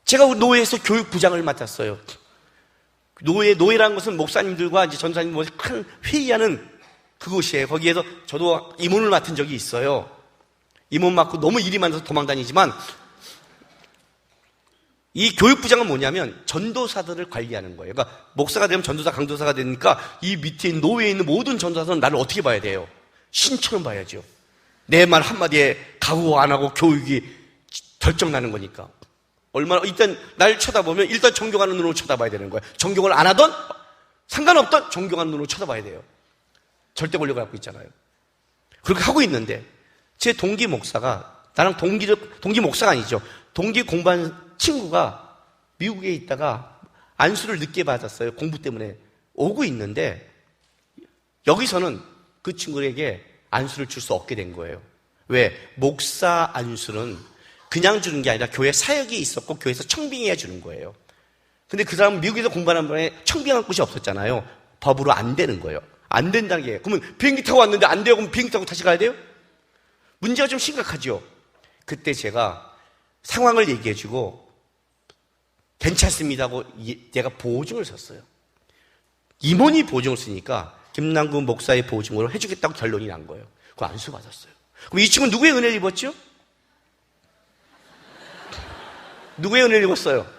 제가 노예에서 교육부장을 맡았어요. 노예라는 것은 목사님들과 이제 전사님들 큰 회의하는 그곳이에요. 거기에서 저도 임원을 맡은 적이 있어요. 임원 맡고 너무 일이 많아서 도망다니지만, 이 교육부장은 뭐냐면 전도사들을 관리하는 거예요. 그러니까 목사가 되면 전도사, 강도사가 되니까 이 밑에 있는 노예에 있는 모든 전도사들은 나를 어떻게 봐야 돼요? 신처럼 봐야죠. 내 말 한마디에 각오 안 하고 교육이 결정나는 거니까. 얼마나, 일단 날 쳐다보면 일단 존경하는 눈으로 쳐다봐야 되는 거예요. 존경을 안 하던 상관없던 존경하는 눈으로 쳐다봐야 돼요. 절대 권력을 갖고 있잖아요. 그렇게 하고 있는데 제 동기 목사가, 나랑 동기 목사가 아니죠. 동기 공부한 친구가 미국에 있다가 안수를 늦게 받았어요. 공부 때문에 오고 있는데 여기서는 그 친구에게 안수를 줄 수 없게 된 거예요. 왜? 목사 안수는 그냥 주는 게 아니라 교회 사역이 있었고 교회에서 청빙해야 주는 거예요. 근데 그 사람은 미국에서 공부하는 바에 청빙할 곳이 없었잖아요. 법으로 안 되는 거예요. 안 된다는 게. 그러면 비행기 타고 왔는데 안 돼요? 그럼 비행기 타고 다시 가야 돼요? 문제가 좀 심각하죠. 그때 제가 상황을 얘기해주고 괜찮습니다 하고 내가 보증을 섰어요. 임원이 보증을 쓰니까 김남구 목사의 보증으로 해주겠다고 결론이 난 거예요. 그거 안수 받았어요. 그럼 이 친구는 누구의 은혜를 입었죠? 누구의 은혜를 입었어요?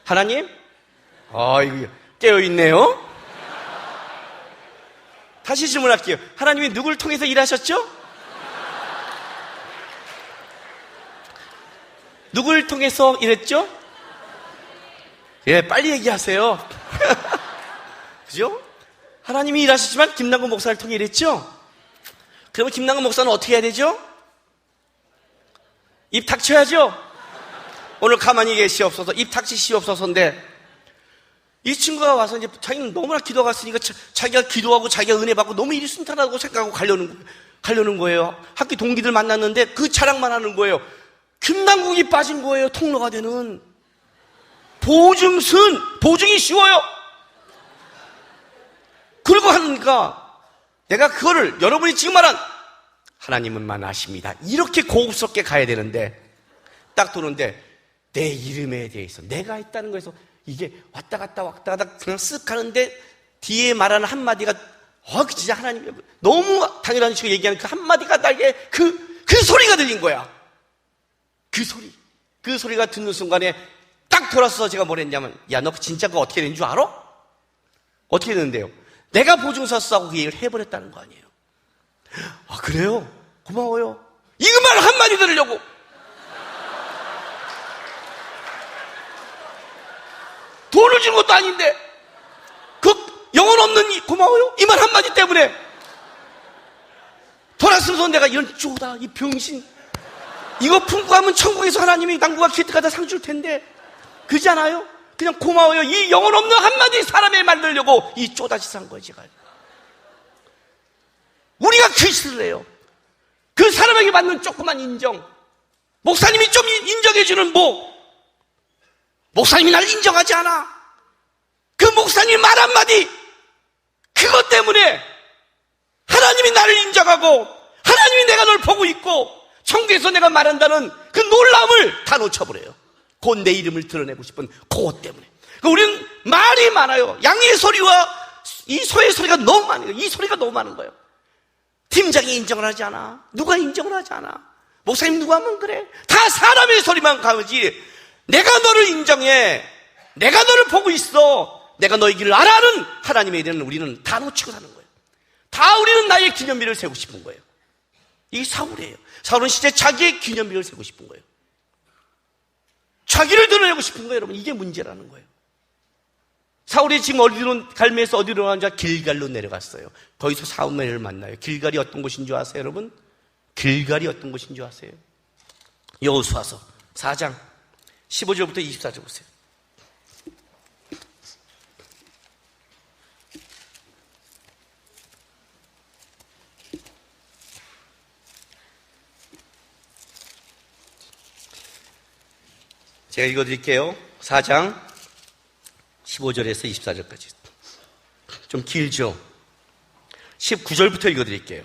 하나님? 이거 깨어있네요? 다시 질문할게요. 하나님이 누구를 통해서 일하셨죠? 누구를 통해서 일했죠? 예, 빨리 얘기하세요. 그죠? 하나님이 일하셨지만 김남근 목사를 통해 일했죠? 그러면 김남근 목사는 어떻게 해야 되죠? 입 닥쳐야죠? 오늘 가만히 계시옵소서, 입 닥치시옵소서인데, 이 친구가 와서 이제 자기는 너무나 기도가 갔으니까 자기가 기도하고 자기가 은혜 받고 너무 일이 순탄하다고 생각하고 가려는 거예요. 학교 동기들 만났는데 그 자랑만 하는 거예요. 김남국이 빠진 거예요. 통로가 되는. 보증이 쉬워요. 그러고 하니까 내가 그거를 여러분이 지금 말한 하나님은만 아십니다, 이렇게 고급스럽게 가야 되는데 딱 도는데 내 이름에 대해서 내가 있다는 거에서 이게 왔다 갔다 그냥 쓱 가는데 뒤에 말하는 한마디가 진짜 하나님, 너무 당연한 식으로 얘기하는 그 한마디가 나에게 그 소리가 들린 거야. 그 소리가 듣는 순간에 딱 돌아서 제가 뭘 했냐면, 야, 너 진짜 그거 어떻게 되는 줄 알아? 어떻게 되는데요? 내가 보증서 쓰고 그 얘기를 해버렸다는 거 아니에요. 아, 그래요? 고마워요. 이것만 한마디 들으려고. 돈을 주는 것도 아닌데 그 영혼 없는 고마워요? 이 말 한마디 때문에 돌았으면서 내가 이런 쪼다, 이 병신, 이거 품고 가면 천국에서 하나님이 남구가 기특하다 상 줄 텐데, 그렇잖아요? 그냥 고마워요, 이 영혼 없는 한마디 사람의 말 들으려고 이 쪼다짓 한 거예요. 제가 우리가 그 짓을 해요. 그 사람에게 받는 조그만 인정, 목사님이 좀 인정해주는 목사님이 날 인정하지 않아. 그 목사님 말 한마디, 그것 때문에 하나님이 나를 인정하고 하나님이 내가 널 보고 있고 천국에서 내가 말한다는 그 놀라움을 다 놓쳐버려요. 곧 내 이름을 드러내고 싶은 그것 때문에. 우리는 말이 많아요. 양의 소리와 이 소의 소리가 너무 많아요. 이 소리가 너무 많은 거예요. 팀장이 인정을 하지 않아. 누가 인정을 하지 않아. 목사님 누가 하면 그래. 다 사람의 소리만 가지. 내가 너를 인정해, 내가 너를 보고 있어, 내가 너의 길을 알아는 하나님에 대한 우리는 다 놓치고 사는 거예요. 다 우리는 나의 기념비를 세우고 싶은 거예요. 이게 사울이에요. 사울은 진짜 자기의 기념비를 세우고 싶은 거예요. 자기를 드러내고 싶은 거예요. 여러분, 이게 문제라는 거예요. 사울이 지금 갈매에서 어디로 가는지 길갈로 내려갔어요. 거기서 사무엘을 만나요. 길갈이 어떤 곳인 줄 아세요, 여러분? 길갈이 어떤 곳인 줄 아세요? 여호수아서 4장 15절부터 24절 보세요. 제가 읽어드릴게요. 4장 15절에서 24절까지. 좀 길죠. 19절부터 읽어드릴게요.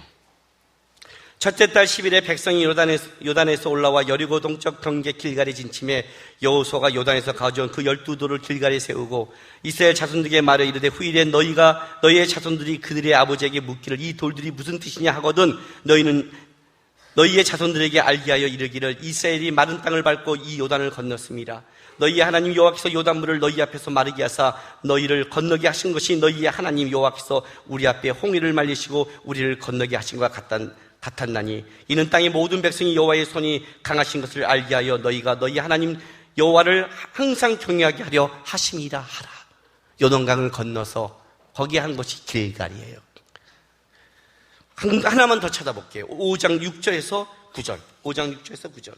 첫째 달 10일에 백성이 요단에서 올라와 여리고 동쪽 경계 길갈에 진침해 여호수아가 요단에서 가져온 그 12돌을 길갈에 세우고 이스라엘 자손들에게 말해 이르되 후일에 너희의 자손들이 그들의 아버지에게 묻기를 이 돌들이 무슨 뜻이냐 하거든 너희는 너희의 자손들에게 알게 하여 이르기를 이스라엘이 마른 땅을 밟고 이 요단을 건넜습니다. 너희의 하나님 여호와께서 요단물을 너희 앞에서 마르게 하사 너희를 건너게 하신 것이 너희의 하나님 여호와께서 우리 앞에 홍해를 말리시고 우리를 건너게 하신 것과 같았나니 이는 땅의 모든 백성이 여호와의 손이 강하신 것을 알게 하여 너희가 너희 하나님 여호와를 항상 경외하게 하려 하심이라 하라. 요단강을 건너서 거기에 한 것이 길갈이에요. 하나만 더 찾아볼게요. 5장 6절에서 9절. 5장 6절에서 9절.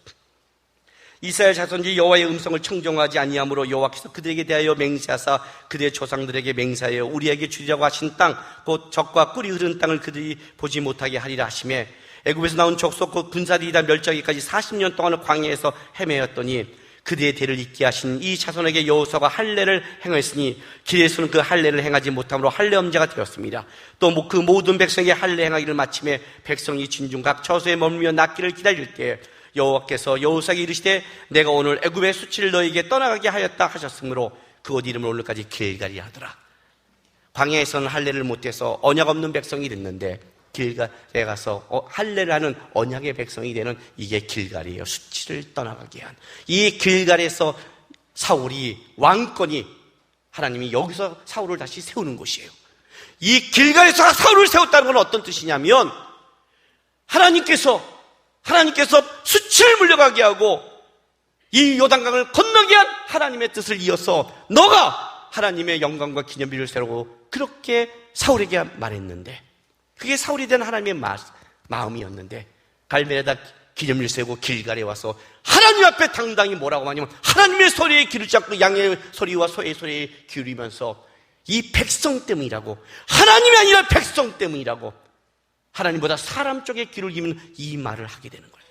이스라엘 자손들이 여호와의 음성을 청종하지 아니하므로 여호와께서 그들에게 대하여 맹세하사 그들의 조상들에게 맹세하여 우리에게 주리라고 하신 땅 곧 젖과 꿀이 흐르는 땅을 그들이 보지 못하게 하리라 하시매 애굽에서 나온 족속 곧 군사들이 다 멸절하기까지 40년 동안을 광야에서 헤매었더니 그들의 대를 잇게 하신 이 자손에게 여호수아가 할례를 행하였으니 길에서는 그 할례를 행하지 못함으로 할례엄자가 되었습니다. 또 그 모든 백성에게 할례 행하기를 마침에 백성이 진중 각 처소에 머물며 낫기를 기다릴 때 여호와께서 여호수아에게 이르시되 내가 오늘 애굽의 수치를 너희에게 떠나가게 하였다 하셨으므로 그곳 이름을 오늘까지 길갈이라 하더라. 광야에서는 할례를 못해서 언약 없는 백성이 됐는데 길갈에 가서 할례를 하는 언약의 백성이 되는 이게 길갈이에요. 수치를 떠나가게 한 이 길갈에서 사울이 왕권이 하나님이 여기서 사울을 다시 세우는 곳이에요. 이 길갈에서 사울을 세웠다는 건 어떤 뜻이냐면 하나님께서 수치를 물려가게 하고 이 요단강을 건너게 한 하나님의 뜻을 이어서 너가 하나님의 영광과 기념비를 세우고 그렇게 사울에게 말했는데 그게 사울이 된 하나님의 마음이었는데 갈멜에다 기념비를 세우고 길갈에 와서 하나님 앞에 당당히 뭐라고 하냐면 하나님의 소리에 귀를 짝고 양의 소리와 소의 소리에 기울이면서 이 백성 때문이라고 하나님이 아니라 백성 때문이라고 하나님보다 사람 쪽에 귀를 기면 이 말을 하게 되는 거예요.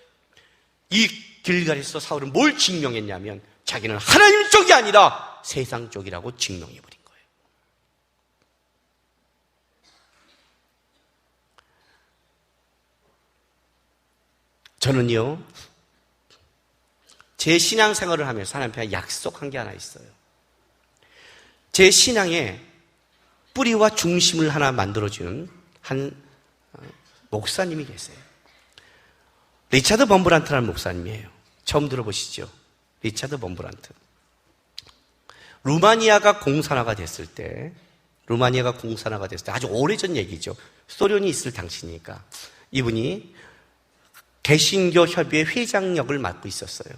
이 길갈에서 사울은 뭘 증명했냐면 자기는 하나님 쪽이 아니라 세상 쪽이라고 증명해버린 거예요. 저는요 제 신앙생활을 하면서 하나님께 약속한 게 하나 있어요. 제 신앙의 뿌리와 중심을 하나 만들어주는 한 목사님이 계세요. 리차드 범브란트라는 목사님이에요. 처음 들어보시죠? 리차드 범브란트. 루마니아가 공산화가 됐을 때 아주 오래전 얘기죠. 소련이 있을 당시니까 이분이 개신교 협의회 회장 역을 맡고 있었어요.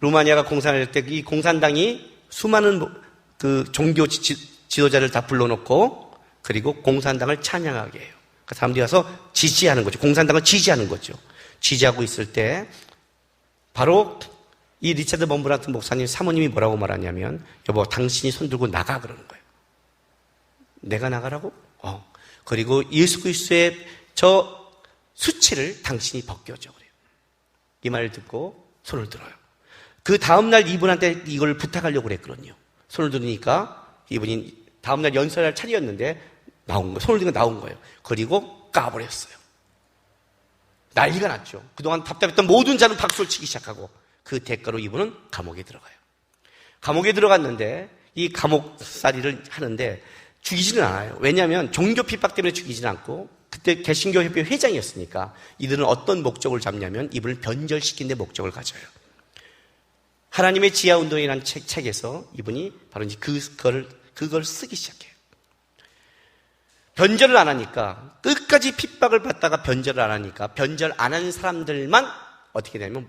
루마니아가 공산화될 때 이 공산당이 수많은 그 종교 지도자를 다 불러놓고 그리고 공산당을 찬양하게 해요. 그러니까 사람들이 와서 지지하는 거죠. 공산당을 지지하는 거죠. 지지하고 있을 때 바로 이 리차드 범브란트 목사님 사모님이 뭐라고 말하냐면 여보 당신이 손 들고 나가 그러는 거예요. 내가 나가라고? 그리고 예수 그리스도의 저 수치를 당신이 벗겨줘 그래요. 이 말을 듣고 손을 들어요. 그 다음날 이분한테 이걸 부탁하려고 그랬거든요. 손을 들으니까 이분이 다음날 연설할 차례였는데 나온 거예요. 손을 들고 나온 거예요. 그리고 까버렸어요. 난리가 났죠. 그동안 답답했던 모든 자는 박수를 치기 시작하고 그 대가로 이분은 감옥에 들어가요. 감옥에 들어갔는데 이 감옥살이를 하는데 죽이지는 않아요. 왜냐하면 종교 핍박 때문에 죽이지는 않고 그때 개신교협회 회장이었으니까 이들은 어떤 목적을 잡냐면 이분을 변절시키는 데 목적을 가져요. 하나님의 지하운동이라는 책에서 이분이 바로 이제 그걸 쓰기 시작해요. 변절을 안 하니까 끝까지 핍박을 받다가 변절을 안 하니까 변절 안 한 사람들만 어떻게 되냐면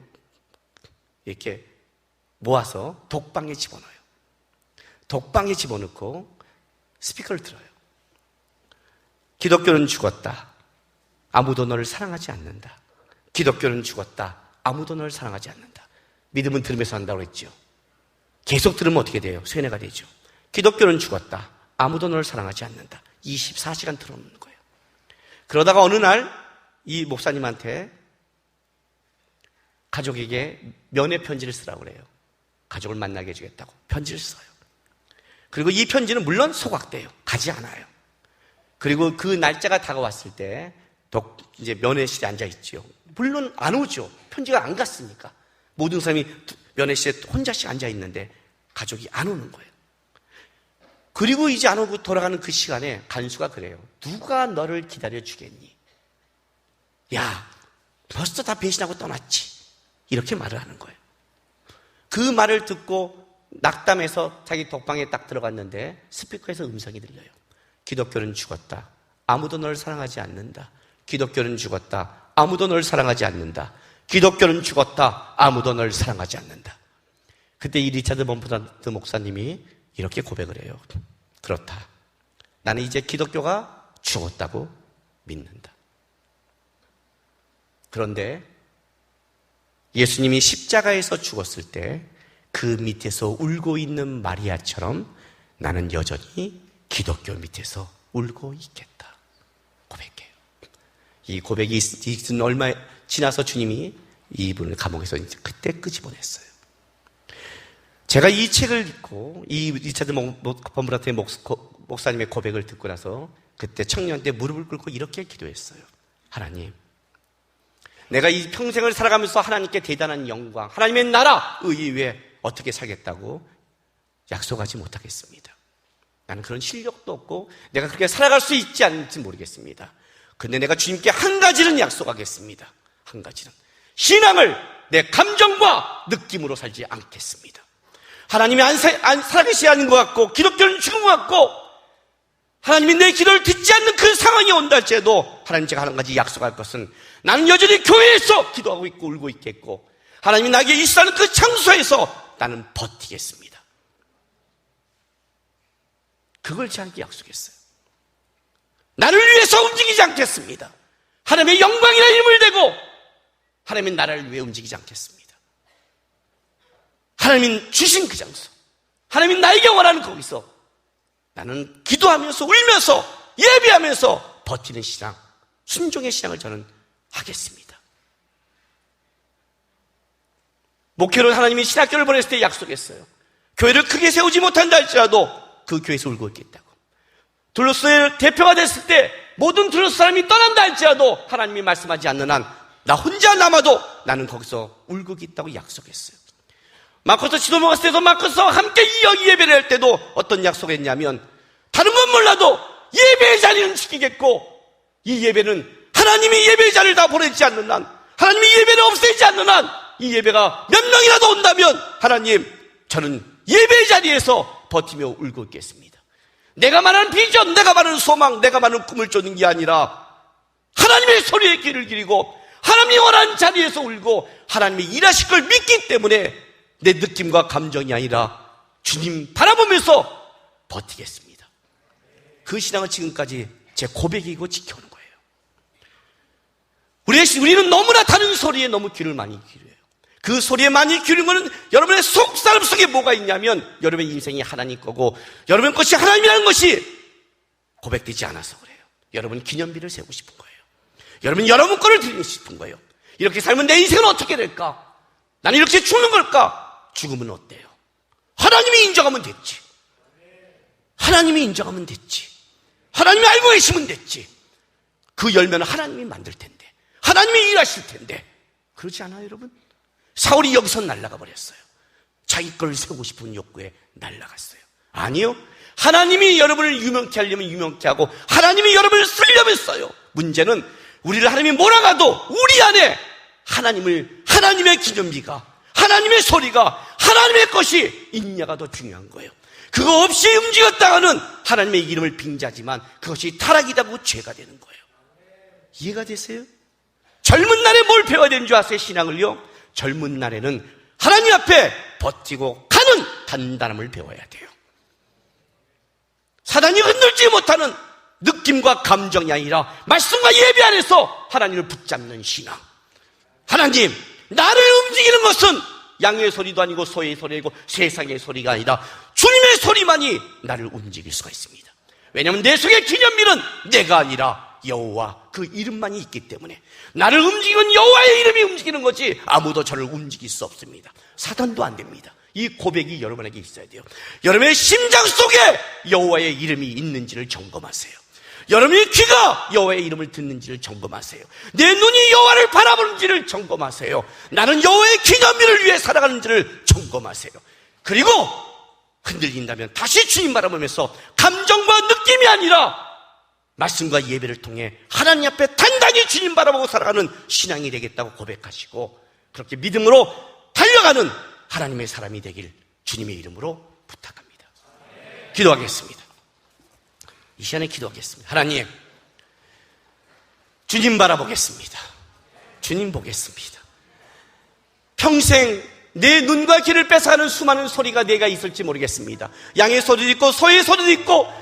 이렇게 모아서 독방에 집어넣어요. 독방에 집어넣고 스피커를 틀어요. 기독교는 죽었다. 아무도 너를 사랑하지 않는다. 기독교는 죽었다. 아무도 너를 사랑하지 않는다. 믿음은 들으면서 한다고 했죠. 계속 들으면 어떻게 돼요? 쇠뇌가 되죠. 기독교는 죽었다. 아무도 너를 사랑하지 않는다. 24시간 틀어놓는 거예요. 그러다가 어느 날 이 목사님한테 가족에게 면회 편지를 쓰라고 그래요. 가족을 만나게 해주겠다고 편지를 써요. 그리고 이 편지는 물론 소각돼요. 가지 않아요. 그리고 그 날짜가 다가왔을 때 이제 면회실에 앉아 있죠. 물론 안 오죠. 편지가 안 갔으니까. 모든 사람이 면회실에 혼자씩 앉아 있는데 가족이 안 오는 거예요. 그리고 이제 안 오고 돌아가는 그 시간에 간수가 그래요. 누가 너를 기다려 주겠니? 야, 벌써 다 배신하고 떠났지. 이렇게 말을 하는 거예요. 그 말을 듣고 낙담해서 자기 독방에 딱 들어갔는데 스피커에서 음성이 들려요. 기독교는 죽었다. 아무도 널 사랑하지 않는다. 기독교는 죽었다. 아무도 널 사랑하지 않는다. 기독교는 죽었다. 아무도 널 사랑하지 않는다. 그때 이 리차드 범프라트 목사님이 이렇게 고백을 해요. 그렇다. 나는 이제 기독교가 죽었다고 믿는다. 그런데 예수님이 십자가에서 죽었을 때 그 밑에서 울고 있는 마리아처럼 나는 여전히 기독교 밑에서 울고 있겠다. 고백해요. 이 고백이 있은 얼마 지나서 주님이 이분을 감옥에서 이제 그때 끄집어냈어요. 제가 이 책을 읽고 이 리차드 범프라트 목사님의 고백을 듣고 나서 그때 청년 때 무릎을 꿇고 이렇게 기도했어요. 하나님, 내가 이 평생을 살아가면서 하나님께 대단한 영광, 하나님의 나라, 의의 위에 어떻게 살겠다고 약속하지 못하겠습니다. 나는 그런 실력도 없고 내가 그렇게 살아갈 수 있지 않을지 모르겠습니다. 근데 내가 주님께 한 가지는 약속하겠습니다. 한 가지는 신앙을 내 감정과 느낌으로 살지 않겠습니다. 하나님이 안 살아계시지 않는 것 같고 기독교는 죽은 것 같고 하나님이 내 기도를 듣지 않는 그 상황이 온다 할지라도 하나님 제가 한 가지 약속할 것은 나는 여전히 교회에서 기도하고 있고 울고 있겠고 하나님이 나에게 있으라는 그 장소에서 나는 버티겠습니다. 그걸 저한테 약속했어요. 나를 위해서 움직이지 않겠습니다. 하나님의 영광이나 힘을 대고 하나님의 나라를 위해 움직이지 않겠습니다. 하나님이 주신 그 장소, 하나님이 나에게 원하는 거기서 나는 기도하면서 울면서 예배하면서 버티는 신앙, 순종의 신앙을 저는 하겠습니다. 목회로 하나님이 신학교를 보냈을 때 약속했어요. 교회를 크게 세우지 못한다 할지라도 그 교회에서 울고 있겠다고. 둘로스의 대표가 됐을 때 모든 둘로스 사람이 떠난다 할지라도 하나님이 말씀하지 않는 한 나 혼자 남아도 나는 거기서 울고 있다고 약속했어요. 마커스 지도 먹었을 때도 마커스와 함께 이 예배를 할 때도 어떤 약속했냐면 다른 건 몰라도 예배의 자리는 지키겠고 이 예배는 하나님이 예배의 자리를 다 보내지 않는 한 하나님이 예배를 없애지 않는 한 이 예배가 몇 명이라도 온다면 하나님 저는 예배의 자리에서 버티며 울고 있겠습니다. 내가 말하는 비전, 내가 말하는 소망, 내가 말하는 꿈을 쫓는 게 아니라 하나님의 소리에 귀를 기리고 하나님이 원하는 자리에서 울고 하나님이 일하실 걸 믿기 때문에 내 느낌과 감정이 아니라 주님 바라보면서 버티겠습니다. 그 신앙은 지금까지 제 고백이고 지켜오는 거예요. 우리는 너무나 다른 소리에 너무 귀를 많이 기울여요. 그 소리에 많이 기울이는 것은 여러분의 속사람 속에 뭐가 있냐면 여러분의 인생이 하나님 거고 여러분 것이 하나님이라는 것이 고백되지 않아서 그래요. 여러분 기념비를 세우고 싶은 거예요. 여러분 거를 드리고 싶은 거예요. 이렇게 살면 내 인생은 어떻게 될까? 나는 이렇게 죽는 걸까? 죽으면 어때요? 하나님이 인정하면 됐지. 하나님이 인정하면 됐지. 하나님이 알고 계시면 됐지. 그 열매는 하나님이 만들 텐데 하나님이 일하실 텐데 그렇지 않아요 여러분? 사울이 여기서 날아가 버렸어요. 자기 걸 세우고 싶은 욕구에 날아갔어요. 아니요, 하나님이 여러분을 유명케 하려면 유명케 하고 하나님이 여러분을 쓰려면 써요. 문제는 우리를 하나님이 몰아가도 우리 안에 하나님의 기념비가 하나님의 소리가 하나님의 것이 있냐가 더 중요한 거예요. 그거 없이 움직였다가는 하나님의 이름을 빙자지만 그것이 타락이다고 죄가 되는 거예요. 이해가 되세요? 젊은 날에 뭘 배워야 되는 줄 아세요? 신앙을요? 젊은 날에는 하나님 앞에 버티고 가는 단단함을 배워야 돼요. 사단이 흔들지 못하는 느낌과 감정이 아니라 말씀과 예배 안에서 하나님을 붙잡는 신앙. 하나님, 나를 움직이는 것은 양의 소리도 아니고 소의 소리이고 세상의 소리가 아니라 주님의 소리만이 나를 움직일 수가 있습니다. 왜냐하면 내 속의 기념비는 내가 아니라 여호와 그 이름만이 있기 때문에 나를 움직이는 여호와의 이름이 움직이는 거지 아무도 저를 움직일 수 없습니다. 사단도 안 됩니다. 이 고백이 여러분에게 있어야 돼요. 여러분의 심장 속에 여호와의 이름이 있는지를 점검하세요. 여러분의 귀가 여호와의 이름을 듣는지를 점검하세요. 내 눈이 여호와를 바라보는지를 점검하세요. 나는 여호와의 기념일을 위해 살아가는지를 점검하세요. 그리고 흔들린다면 다시 주님 바라보면서 감정과 느낌이 아니라 말씀과 예배를 통해 하나님 앞에 단단히 주님 바라보고 살아가는 신앙이 되겠다고 고백하시고 그렇게 믿음으로 달려가는 하나님의 사람이 되길 주님의 이름으로 부탁합니다. 기도하겠습니다. 이 시간에 기도하겠습니다. 하나님, 주님 바라보겠습니다. 주님 보겠습니다. 평생 내 눈과 귀를 뺏어가는 수많은 소리가 내가 있을지 모르겠습니다. 양의 소리도 있고 소의 소리도 있고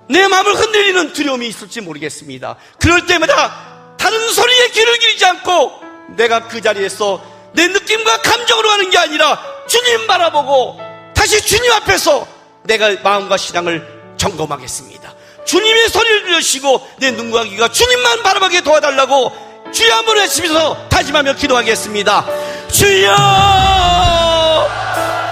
내 마음을 흔들리는 두려움이 있을지 모르겠습니다. 그럴 때마다 다른 소리에 귀를 기르지 않고 내가 그 자리에서 내 느낌과 감정으로 하는 게 아니라 주님 바라보고 다시 주님 앞에서 내가 마음과 신앙을 점검하겠습니다. 주님의 소리를 들으시고 내 눈과 귀가 주님만 바라보게 도와달라고 주여 한번 외치면서 다짐하며 기도하겠습니다. 주여!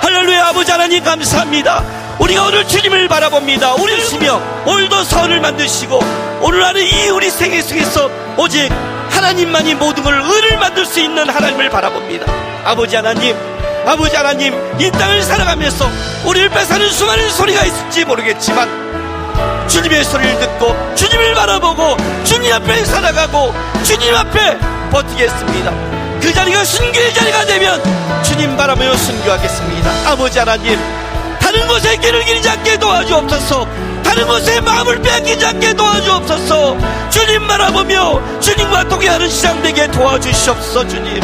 할렐루야. 아버지 하나님 감사합니다. 우리가 오늘 주님을 바라봅니다. 우리 주시며 오늘도 선을 만드시고 오늘 하는 이 우리 생애 속에서 오직 하나님만이 모든 걸 의를 만들 수 있는 하나님을 바라봅니다. 아버지 하나님, 이 땅을 살아가면서 우리를 뺏어가는 수많은 소리가 있을지 모르겠지만 주님의 소리를 듣고 주님을 바라보고 주님 앞에 살아가고 주님 앞에 버티겠습니다. 그 자리가 순교의 자리가 되면 주님 바라보며 순교하겠습니다. 아버지 하나님, 다른 곳에 길을 기르지 않게 도와주옵소서. 다른 곳에 마음을 빼앗기지 않게 도와주옵소서. 주님 바라보며 주님과 동행하는 시간 되게 도와주시옵소서. 주님,